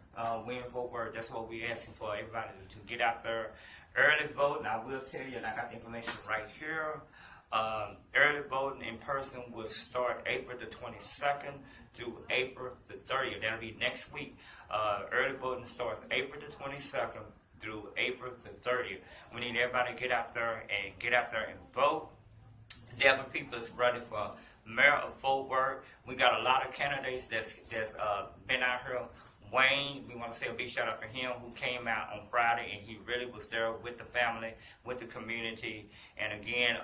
That's what we're asking for, everybody to get out there. Early voting, I will tell you, and I got the information right here. Early voting in person will start April the 22nd through April the 30th. That'll be next week. Early voting starts April the 22nd through April the 30th. We need everybody to get out there and vote. Deborah people is running for mayor of Fort Worth. We got a lot of candidates that's been out here. Wayne, we want to say a big shout out to him, who came out on Friday, and he really was there with the family, with the community. And again,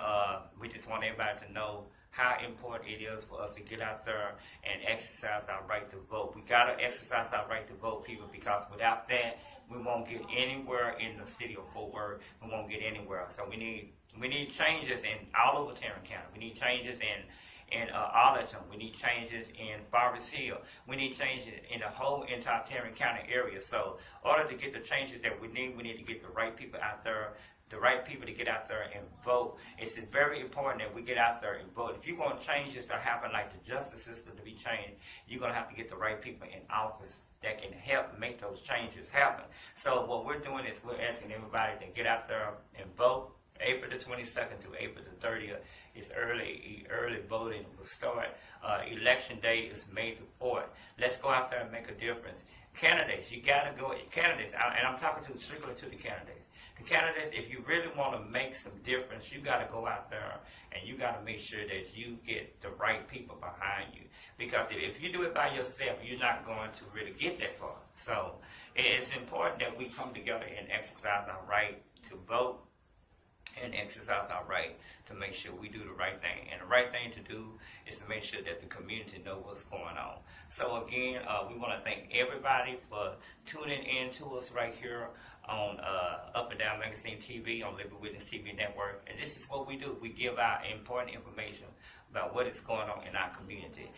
we just want everybody to know how important it is for us to get out there and exercise our right to vote. We got to exercise our right to vote, people, because without that, we won't get anywhere in the city of Fort Worth. We won't get anywhere. So we need changes in all over Tarrant County. We need changes in Arlington. We need changes in Forest Hill. We need changes in the whole entire Tarrant County area. So in order to get the changes that we need to get the right people out there, the right people to get out there and vote. It's very important that we get out there and vote. If you want changes to happen, like the justice system to be changed, you're going to have to get the right people in office that can help make those changes happen. So what we're doing is we're asking everybody to get out there and vote. April the 22nd to April the 30th is early voting will start. Election day is May the 4th. Let's go out there and make a difference. Candidates, you got to go. Candidates, and I'm talking strictly to the candidates. The candidates, if you really want to make some difference, you got to go out there and you got to make sure that you get the right people behind you. Because if you do it by yourself, you're not going to really get that far. So it's important that we come together and exercise our right to vote and exercise our right to make sure we do the right thing. And the right thing to do is to make sure that the community knows what's going on. So again, we want to thank everybody for tuning in to us right here on Up and Down Magazine TV, on Living Witness TV Network. And this is what we do. We give out important information about what is going on in our community.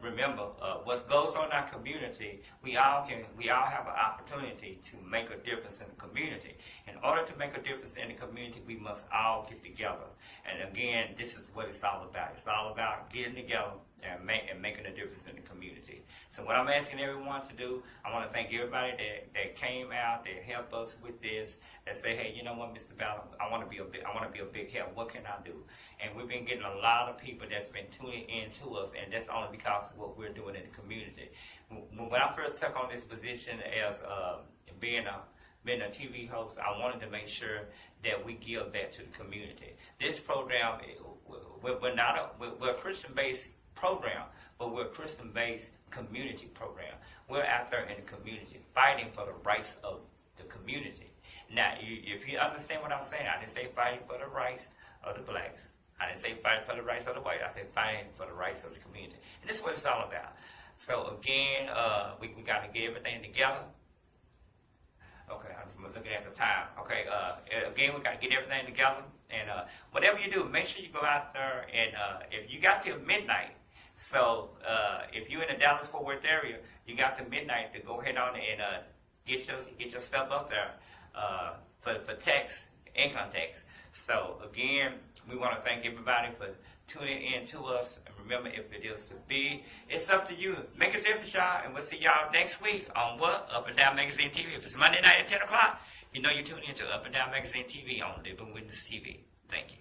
Remember, what goes on in our community, we all have an opportunity to make a difference in the community. In order to make a difference in the community, we must all get together. And again, this is what it's all about. It's all about getting together and making a difference in the community. So what I'm asking everyone to do, I want to thank everybody that came out, that helped us with this, that say, hey, you know what, Mr. Battle, I want to be a big help. What can I do? And we've been getting a lot of people that's been tuning in to us, and that's only because of what we're doing in the community. When I first took on this position as being a TV host, I wanted to make sure that we give back to the community. This program, we're a Christian-based program, but we're a Christian-based community program. We're out there in the community fighting for the rights of the community. Now, if you understand what I'm saying, I didn't say fighting for the rights of the blacks. I didn't say fighting for the rights of the white. I said fighting for the rights of the community. And this is what it's all about. So again, we got to get everything together. Okay, I'm looking at the time. Okay, again, we got to get everything together. And whatever you do, make sure you go out there and if you got till midnight. So if you're in the Dallas-Fort Worth area, you got till midnight to go ahead on and get your stuff up there for tax, income tax. So again, we want to thank everybody for tuning in to us. And remember, if it is to be, it's up to you. Make a difference, y'all. And we'll see y'all next week on what? Up and Down Magazine TV. If it's Monday night at 10 o'clock, you know you're tuning into Up and Down Magazine TV on Living Witness TV. Thank you.